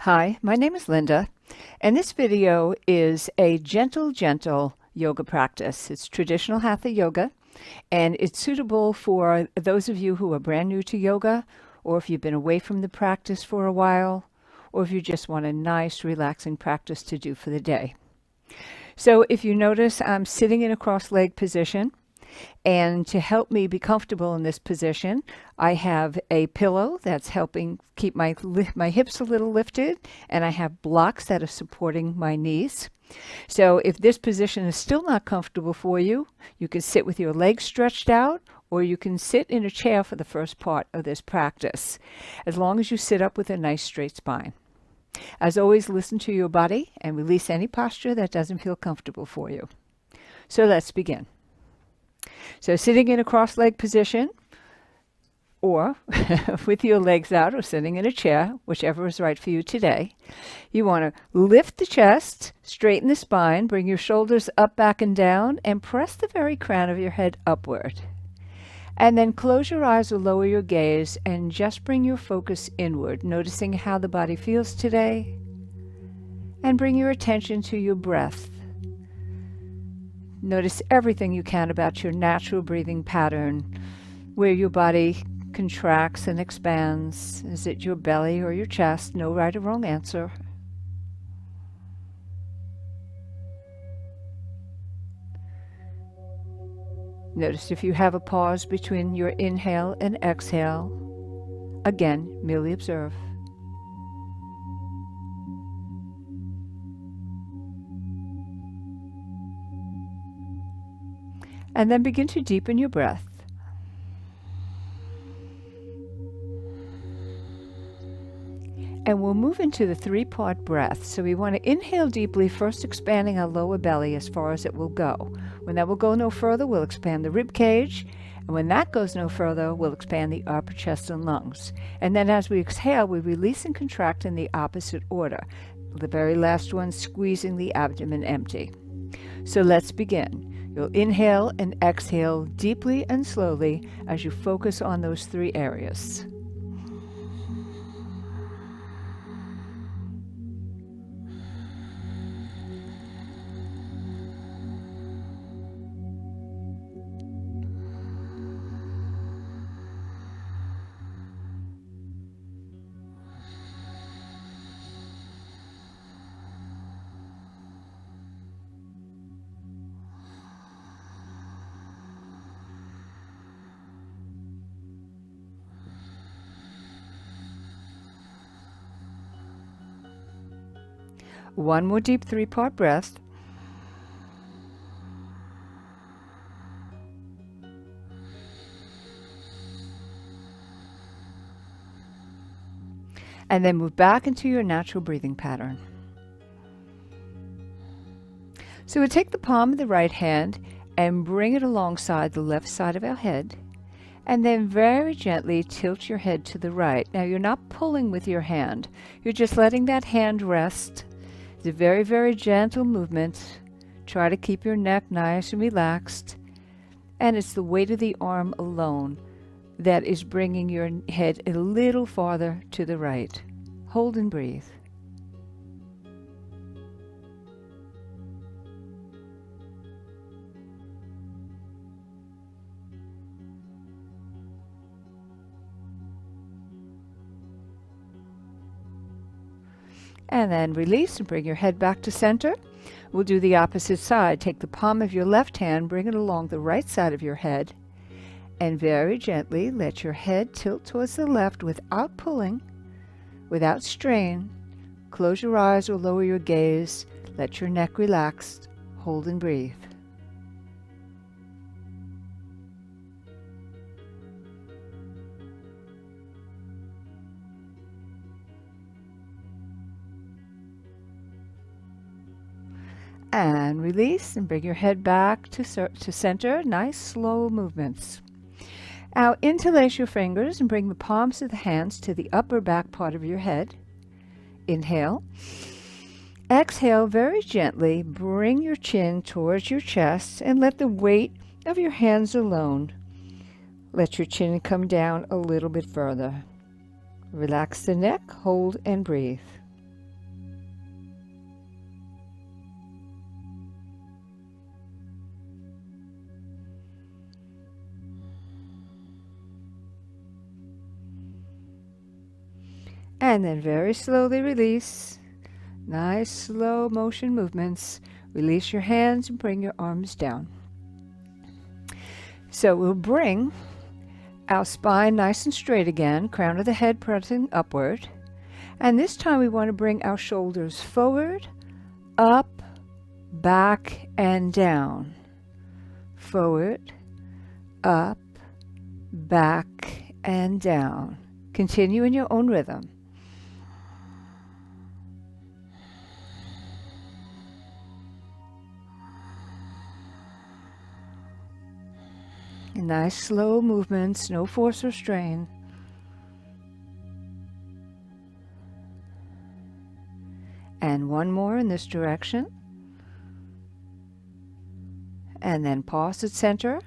Hi, my name is Linda, and this video is a gentle yoga practice. It's traditional hatha yoga, and it's suitable for those of you who are brand new to yoga, or if you've been away from the practice for a while, or if you just want a nice, relaxing practice to do for the day. So if you notice, I'm sitting in a cross-legged position. And to help me be comfortable in this position, I have a pillow that's helping keep my hips a little lifted, and I have blocks that are supporting my knees. So if this position is still not comfortable for you, you can sit with your legs stretched out, or you can sit in a chair for the first part of this practice, as long as you sit up with a nice straight spine. As always, listen to your body and release any posture that doesn't feel comfortable for you. So let's begin. So sitting in a cross-legged position, or with your legs out, or sitting in a chair, whichever is right for you today, you want to lift the chest, straighten the spine, bring your shoulders up, back, and down, and press the very crown of your head upward. And then close your eyes or lower your gaze and just bring your focus inward, noticing how the body feels today, and bring your attention to your breath. Notice everything you can about your natural breathing pattern, where your body contracts and expands. Is it your belly or your chest? No right or wrong answer. Notice if you have a pause between your inhale and exhale. Again, merely observe. And then begin to deepen your breath. And we'll move into the three-part breath. So we want to inhale deeply, first expanding our lower belly as far as it will go. When that will go no further, we'll expand the rib cage. And when that goes no further, we'll expand the upper chest and lungs. And then as we exhale, we release and contract in the opposite order. The very last one, squeezing the abdomen empty. So let's begin. You'll inhale and exhale deeply and slowly as you focus on those three areas. One more deep three-part breath. And then move back into your natural breathing pattern. So we'll take the palm of the right hand and bring it alongside the left side of our head, and then very gently tilt your head to the right. Now you're not pulling with your hand. You're just letting that hand rest. It's a very gentle movement. Try to keep your neck nice and relaxed. And it's the weight of the arm alone that is bringing your head a little farther to the right. Hold and breathe. And then release and bring your head back to center. We'll do the opposite side. Take the palm of your left hand, bring it along the right side of your head, and very gently let your head tilt towards the left without pulling, without strain. Close your eyes or lower your gaze. Let your neck relax. Hold and breathe. And release and bring your head back to center. Nice slow movements. Now interlace your fingers and bring the palms of the hands to the upper back part of your head. Inhale. Exhale very gently. Bring your chin towards your chest and let the weight of your hands alone. Let your chin come down a little bit further. Relax the neck, hold and breathe. And then very slowly release. Nice slow motion movements. Release your hands and bring your arms down. So we'll bring our spine nice and straight again, crown of the head pressing upward. And this time we want to bring our shoulders forward, up, back, and down. Forward, up, back, and down. Continue in your own rhythm. Nice slow movements, no force or strain. And one more in this direction. And then pause at center,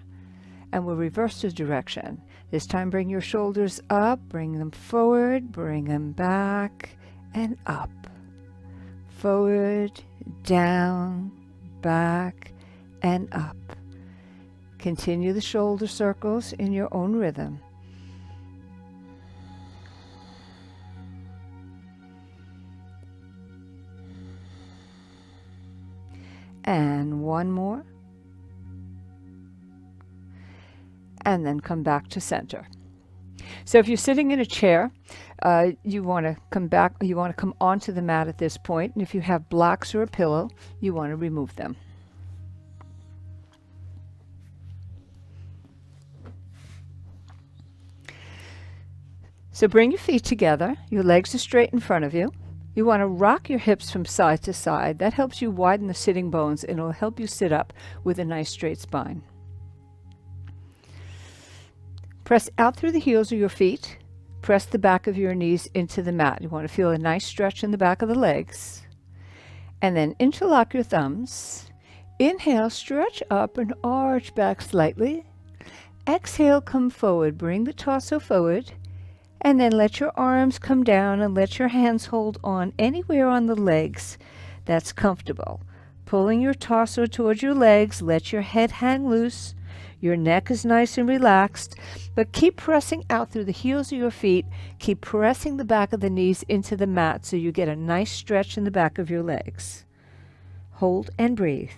and we'll reverse the direction. This time bring your shoulders up, bring them forward, bring them back, and up. Forward, down, back, and up. Continue the shoulder circles in your own rhythm. And one more. And then come back to center. So if you're sitting in a chair, you want to come back, you want to come onto the mat at this point, and if you have blocks or a pillow, you want to remove them. So bring your feet together, your legs are straight in front of you. You want to rock your hips from side to side. That helps you widen the sitting bones and it'll help you sit up with a nice straight spine. Press out through the heels of your feet. Press the back of your knees into the mat. You want to feel a nice stretch in the back of the legs. And then interlock your thumbs. Inhale, stretch up and arch back slightly. Exhale, come forward. Bring the torso forward. And then let your arms come down and let your hands hold on anywhere on the legs that's comfortable. Pulling your torso towards your legs, let your head hang loose. Your neck is nice and relaxed, but keep pressing out through the heels of your feet. Keep pressing the back of the knees into the mat so you get a nice stretch in the back of your legs. Hold and breathe.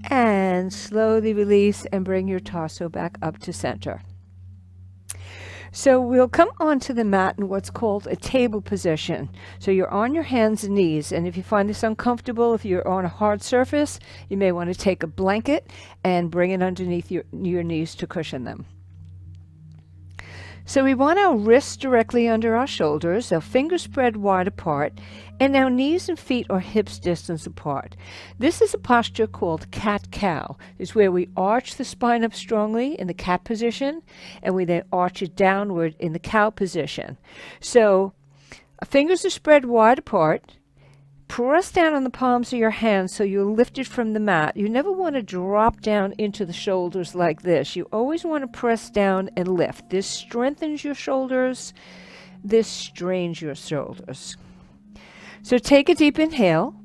And slowly release and bring your torso back up to center. So we'll come onto the mat in what's called a table position. So you're on your hands and knees, and if you find this uncomfortable, if you're on a hard surface, you may want to take a blanket and bring it underneath your knees to cushion them. So we want our wrists directly under our shoulders, our fingers spread wide apart, and our knees and feet are hips distance apart. This is a posture called cat-cow. It's where we arch the spine up strongly in the cat position, and we then arch it downward in the cow position. So fingers are spread wide apart. Press down on the palms of your hands so you're lifted from the mat. You never want to drop down into the shoulders like this. You always want to press down and lift. This strengthens your shoulders. This strains your shoulders. So take a deep inhale.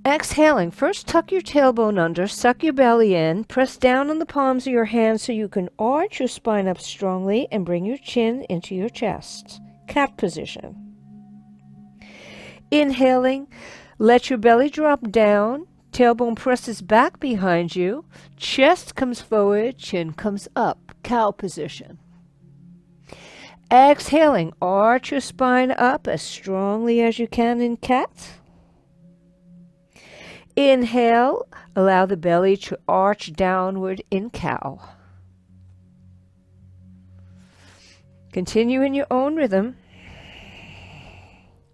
Exhaling, first tuck your tailbone under, suck your belly in, press down on the palms of your hands so you can arch your spine up strongly and bring your chin into your chest. Cat position. Inhaling, let your belly drop down, tailbone presses back behind you, chest comes forward, chin comes up, cow position. Exhaling, arch your spine up as strongly as you can in cat. Inhale, allow the belly to arch downward in cow. Continue in your own rhythm.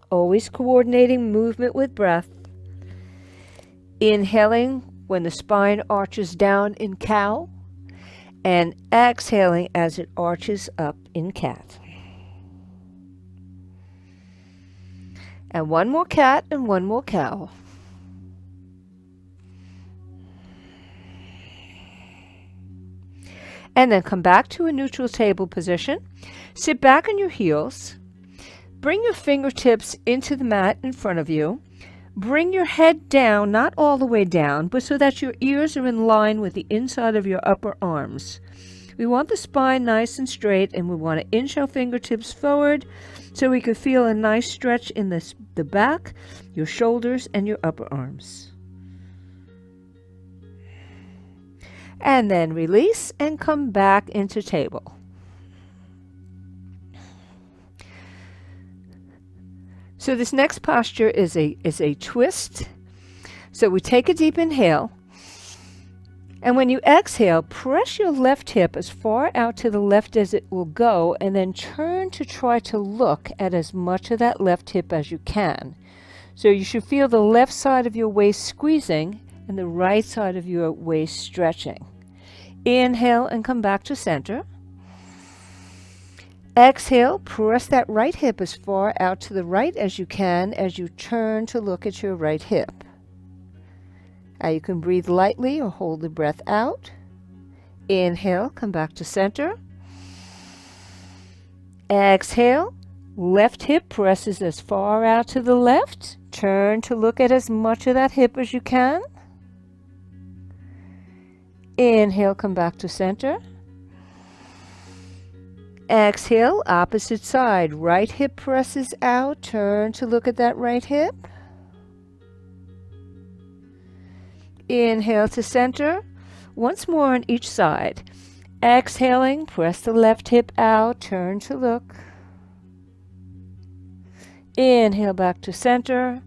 Always coordinating movement with breath. Inhaling when the spine arches down in cow, and exhaling as it arches up in cat. And one more cat and one more cow. And then come back to a neutral table position. Sit back on your heels. Bring your fingertips into the mat in front of you. Bring your head down, not all the way down, but so that your ears are in line with the inside of your upper arms. We want the spine nice and straight, and we want to inch our fingertips forward so we can feel a nice stretch in the back, your shoulders, and your upper arms. And then release and come back into table. So this next posture is a twist. So we take a deep inhale. And when you exhale, press your left hip as far out to the left as it will go, and then turn to try to look at as much of that left hip as you can. So you should feel the left side of your waist squeezing and the right side of your waist stretching. Inhale and come back to center. Exhale, press that right hip as far out to the right as you can as you turn to look at your right hip. Now you can breathe lightly or hold the breath out. Inhale, come back to center. Exhale, left hip presses as far out to the left. Turn to look at as much of that hip as you can. Inhale, come back to center. Exhale, opposite side. Right hip presses out. Turn to look at that right hip. Inhale to center. Once more on each side. Exhaling, press the left hip out. Turn to look. Inhale back to center.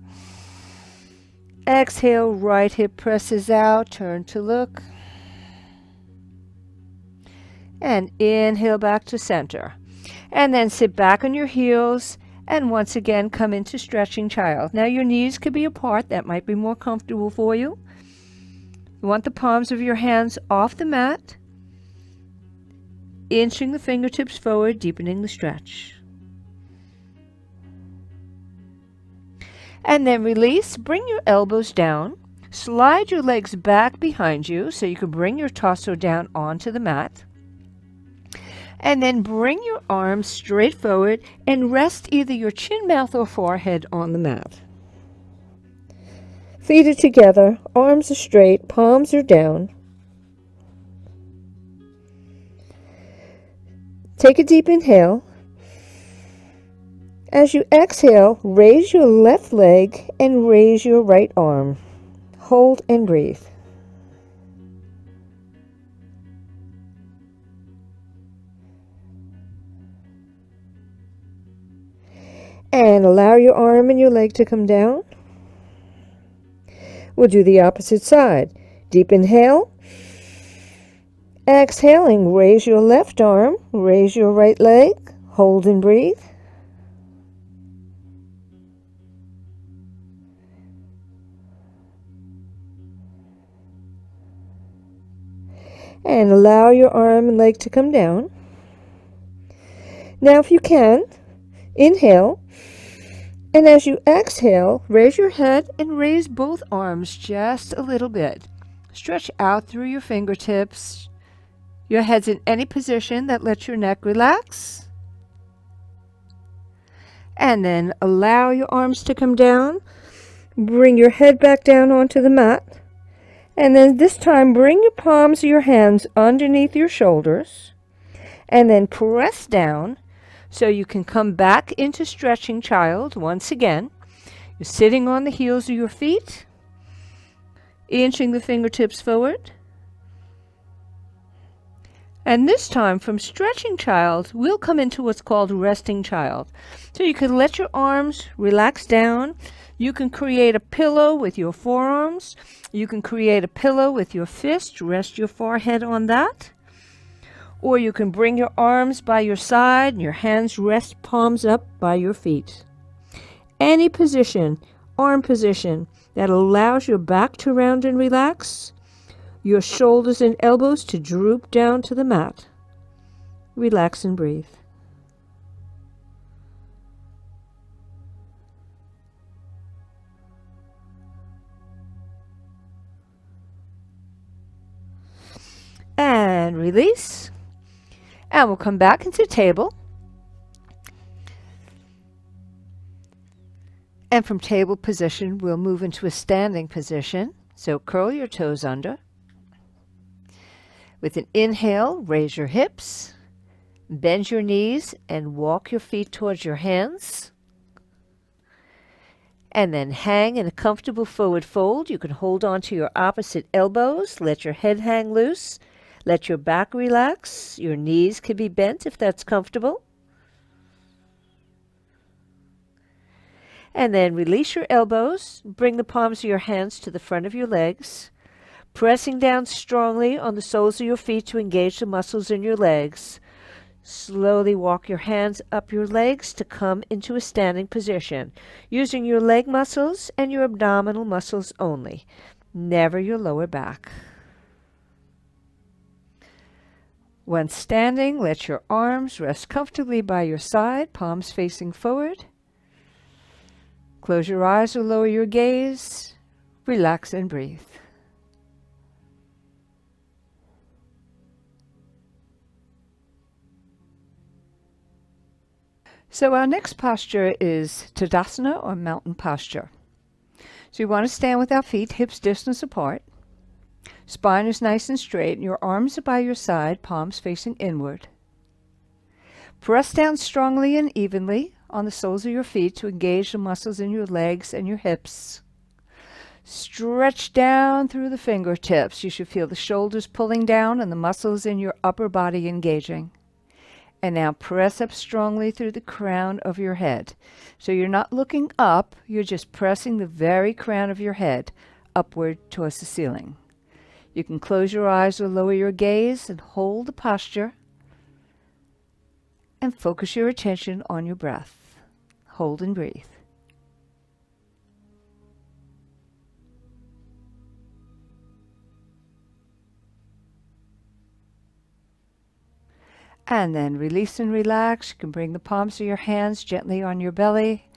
Exhale, right hip presses out. Turn to look. And inhale back to center. And then sit back on your heels and once again come into stretching child. Now your knees could be apart. That might be more comfortable for you. You want the palms of your hands off the mat, inching the fingertips forward, deepening the stretch. And then release. Bring your elbows down. Slide your legs back behind you so you can bring your torso down onto the mat. And then bring your arms straight forward and rest either your chin, mouth, or forehead on the mat. Feet are together, arms are straight, palms are down. Take a deep inhale. As you exhale, raise your left leg and raise your right arm. Hold and breathe. And allow your arm and your leg to come down. We'll do the opposite side. Deep inhale. Exhaling, raise your left arm, raise your right leg, hold and breathe. And allow your arm and leg to come down. Now if you can, inhale. And as you exhale, raise your head and raise both arms just a little bit. Stretch out through your fingertips. Your head's in any position that lets your neck relax. And then allow your arms to come down. Bring your head back down onto the mat. And then this time, bring your palms of your hands underneath your shoulders. And then press down. So you can come back into stretching child once again. You're sitting on the heels of your feet, inching the fingertips forward. And this time from stretching child, we'll come into what's called resting child. So you can let your arms relax down. You can create a pillow with your forearms. You can create a pillow with your fist. Rest your forehead on that. Or you can bring your arms by your side and your hands rest palms up by your feet. Any position, arm position, that allows your back to round and relax, your shoulders and elbows to droop down to the mat. Relax and breathe. And release. And we'll come back into table. And from table position, we'll move into a standing position. So curl your toes under. With an inhale, raise your hips, bend your knees, and walk your feet towards your hands. And then hang in a comfortable forward fold. You can hold on to your opposite elbows. Let your head hang loose. Let your back relax. Your knees can be bent if that's comfortable. And then release your elbows. Bring the palms of your hands to the front of your legs, pressing down strongly on the soles of your feet to engage the muscles in your legs. Slowly walk your hands up your legs to come into a standing position, using your leg muscles and your abdominal muscles only, never your lower back. When standing, let your arms rest comfortably by your side, palms facing forward. Close your eyes or lower your gaze. Relax and breathe. So our next posture is Tadasana, or mountain posture. So you want to stand with our feet hips distance apart. Spine is nice and straight, and your arms are by your side, palms facing inward. Press down strongly and evenly on the soles of your feet to engage the muscles in your legs and your hips. Stretch down through the fingertips. You should feel the shoulders pulling down and the muscles in your upper body engaging. And now press up strongly through the crown of your head. So you're not looking up, you're just pressing the very crown of your head upward towards the ceiling. You can close your eyes or lower your gaze and hold the posture and focus your attention on your breath. Hold and breathe. And then release and relax. You can bring the palms of your hands gently on your belly.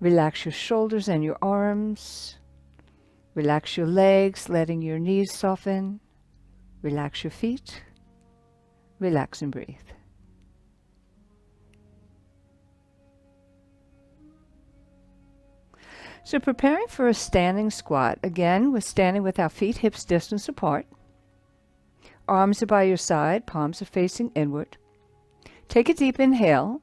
Relax your shoulders and your arms. Relax your legs, letting your knees soften. Relax your feet. Relax and breathe. So preparing for a standing squat. Again, we're standing with our feet hips distance apart. Arms are by your side, palms are facing inward. Take a deep inhale.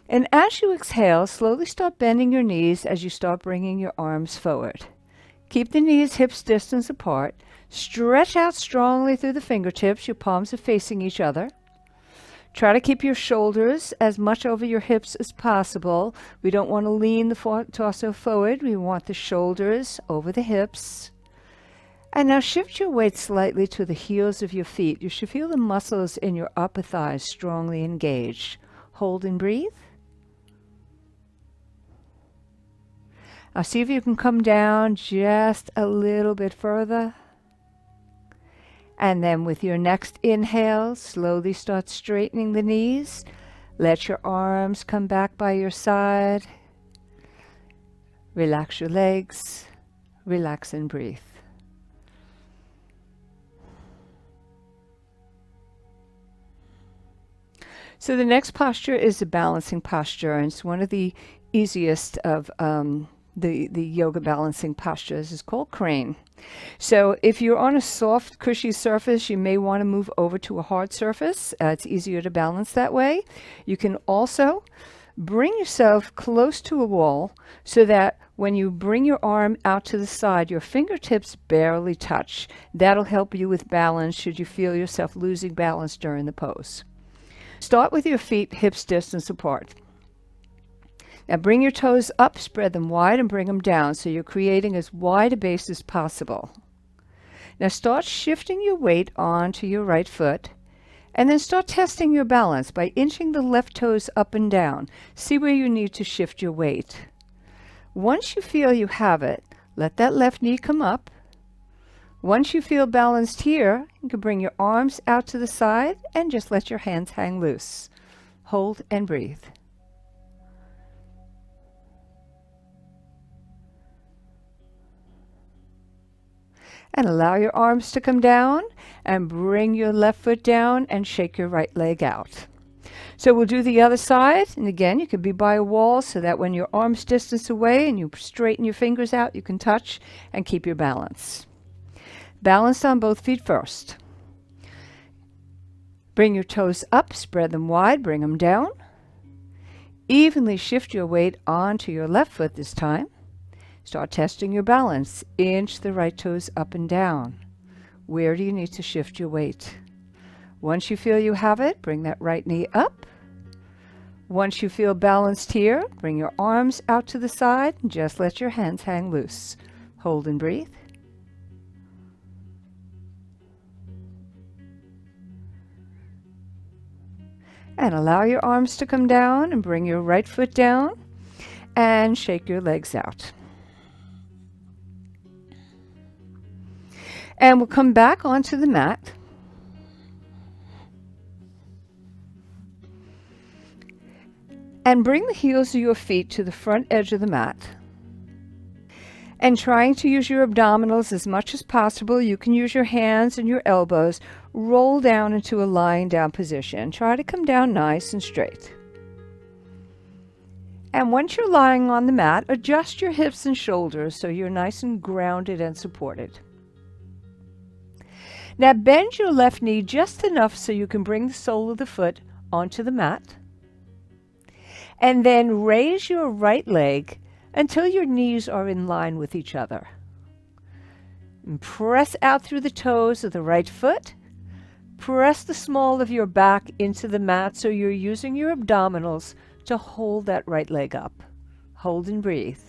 And as you exhale, slowly start bending your knees as you start bringing your arms forward. Keep the knees hips distance apart. Stretch out strongly through the fingertips. Your palms are facing each other. Try to keep your shoulders as much over your hips as possible. We don't want to lean the torso forward. We want the shoulders over the hips. And now shift your weight slightly to the heels of your feet. You should feel the muscles in your upper thighs strongly engaged. Hold and breathe. Now see if you can come down just a little bit further. And then with your next inhale, slowly start straightening the knees. Let your arms come back by your side. Relax your legs. Relax and breathe. So the next posture is a balancing posture, and it's one of the easiest of the yoga balancing postures. Is called crane. So if you're on a soft, cushy surface, you may want to move over to a hard surface. It's easier to balance that way. You can also bring yourself close to a wall so that when you bring your arm out to the side, your fingertips barely touch. That'll help you with balance should you feel yourself losing balance during the pose. Start with your feet hips distance apart. Now bring your toes up, spread them wide, and bring them down so you're creating as wide a base as possible. Now start shifting your weight onto your right foot, and then start testing your balance by inching the left toes up and down. See where you need to shift your weight. Once you feel you have it, let that left knee come up. Once you feel balanced here, you can bring your arms out to the side and just let your hands hang loose. Hold and breathe. And allow your arms to come down and bring your left foot down and shake your right leg out. So we'll do the other side. And again, you could be by a wall so that when your arm's distance away and you straighten your fingers out, you can touch and keep your balance. Balanced on both feet first. Bring your toes up, spread them wide, bring them down. Evenly shift your weight onto your left foot this time. Start testing your balance. Inch the right toes up and down. Where do you need to shift your weight? Once you feel you have it, bring that right knee up. Once you feel balanced here, bring your arms out to the side and just let your hands hang loose. Hold and breathe. And allow your arms to come down and bring your right foot down and shake your legs out. And we'll come back onto the mat. And bring the heels of your feet to the front edge of the mat. And trying to use your abdominals as much as possible, you can use your hands and your elbows. Roll down into a lying down position. Try to come down nice and straight. And once you're lying on the mat, adjust your hips and shoulders so you're nice and grounded and supported. Now bend your left knee just enough so you can bring the sole of the foot onto the mat. And then raise your right leg until your knees are in line with each other. And press out through the toes of the right foot. Press the small of your back into the mat so you're using your abdominals to hold that right leg up. Hold and breathe.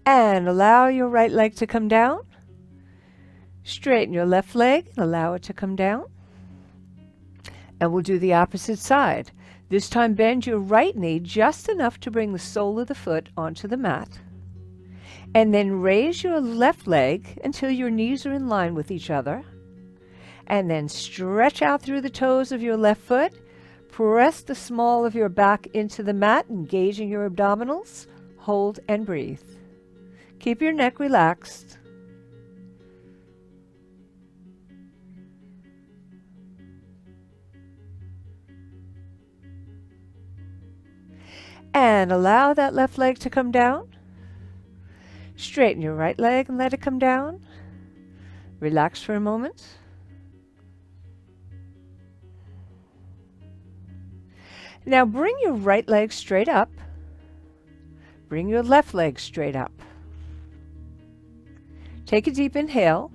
And allow your right leg to come down. Straighten your left leg and allow it to come down. And we'll do the opposite side. This time bend your right knee just enough to bring the sole of the foot onto the mat. And then raise your left leg until your knees are in line with each other. And then stretch out through the toes of your left foot. Press the small of your back into the mat, engaging your abdominals. Hold and breathe. Keep your neck relaxed. And allow that left leg to come down. Straighten your right leg and let it come down. Relax for a moment. Now bring your right leg straight up. Bring your left leg straight up. Take a deep inhale.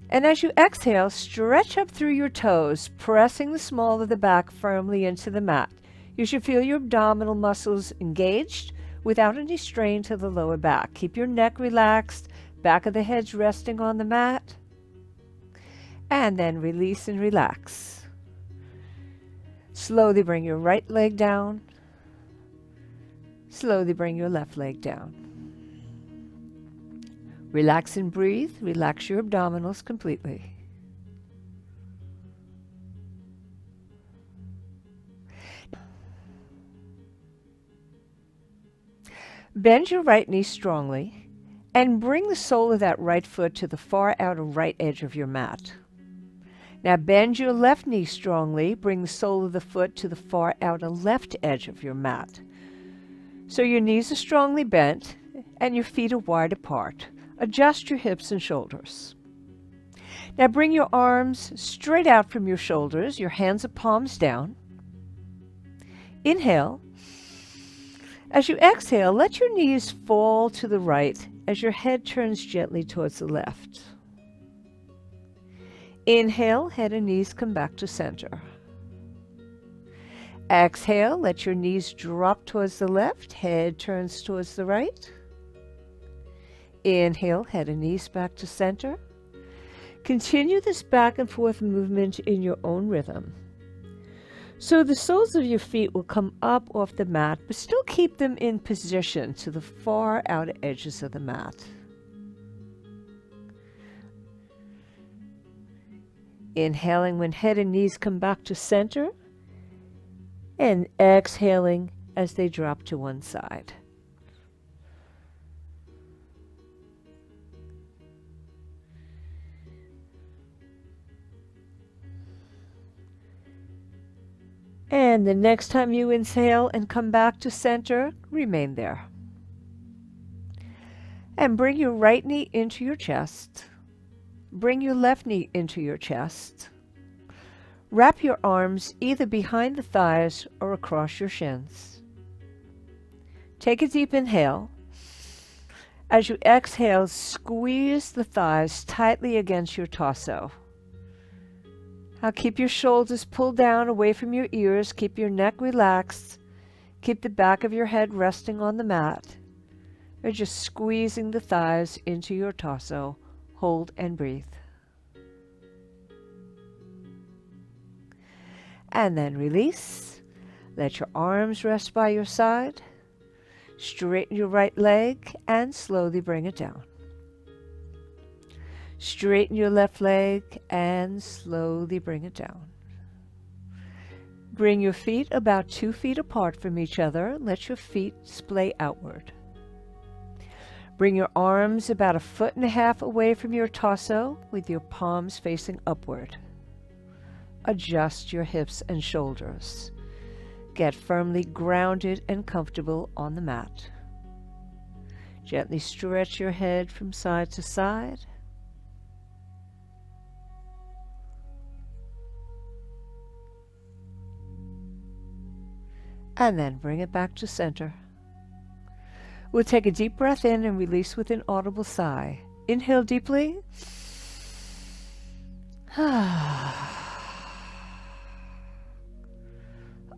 And as you exhale, stretch up through your toes, pressing the small of the back firmly into the mat. You should feel your abdominal muscles engaged without any strain to the lower back. Keep your neck relaxed, back of the head resting on the mat. And then release and relax. Slowly bring your right leg down. Slowly bring your left leg down. Relax and breathe. Relax your abdominals completely. Bend your right knee strongly and bring the sole of that right foot to the far outer right edge of your mat. Now bend your left knee strongly. Bring the sole of the foot to the far outer left edge of your mat. So your knees are strongly bent and your feet are wide apart. Adjust your hips and shoulders. Now bring your arms straight out from your shoulders. Your hands are palms down. Inhale. As you exhale, let your knees fall to the right as your head turns gently towards the left. Inhale, head and knees come back to center. Exhale, let your knees drop towards the left, head turns towards the right. Inhale, head and knees back to center. Continue this back and forth movement in your own rhythm. So the soles of your feet will come up off the mat, but still keep them in position to the far outer edges of the mat. Inhaling when head and knees come back to center, and exhaling as they drop to one side. And the next time you inhale and come back to center, remain there. And bring your right knee into your chest. Bring your left knee into your chest. Wrap your arms either behind the thighs or across your shins. Take a deep inhale. As you exhale, squeeze the thighs tightly against your torso. Now keep your shoulders pulled down away from your ears. Keep your neck relaxed. Keep the back of your head resting on the mat. Or just squeezing the thighs into your torso. Hold and breathe. And then release. Let your arms rest by your side. Straighten your right leg and slowly bring it down. Straighten your left leg and slowly bring it down. Bring your feet about 2 feet apart from each other. Let your feet splay outward. Bring your arms about 1.5 feet away from your torso with your palms facing upward. Adjust your hips and shoulders. Get firmly grounded and comfortable on the mat. Gently stretch your head from side to side. And then bring it back to center. We'll take a deep breath in and release with an audible sigh. Inhale deeply.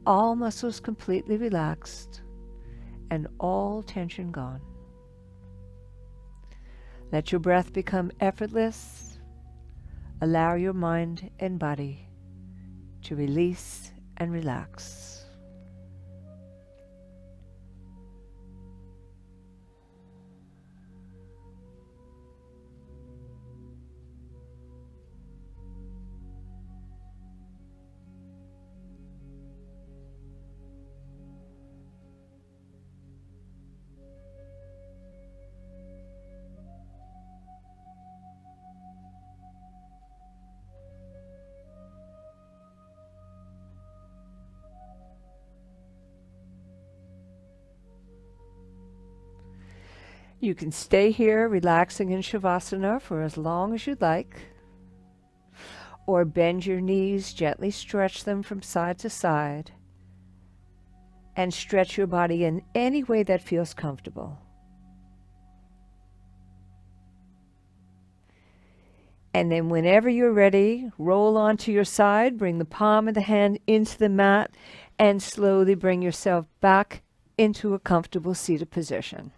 All muscles completely relaxed and all tension gone. Let your breath become effortless. Allow your mind and body to release and relax. You can stay here relaxing in Shavasana for as long as you'd like, or bend your knees, gently stretch them from side to side, and stretch your body in any way that feels comfortable. And then whenever you're ready, roll onto your side, bring the palm of the hand into the mat, and slowly bring yourself back into a comfortable seated position.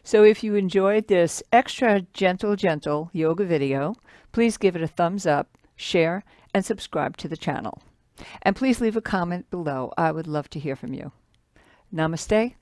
So if you enjoyed this extra gentle yoga video, please give it a thumbs up, share, and subscribe to the channel. And please leave a comment below. I would love to hear from you. Namaste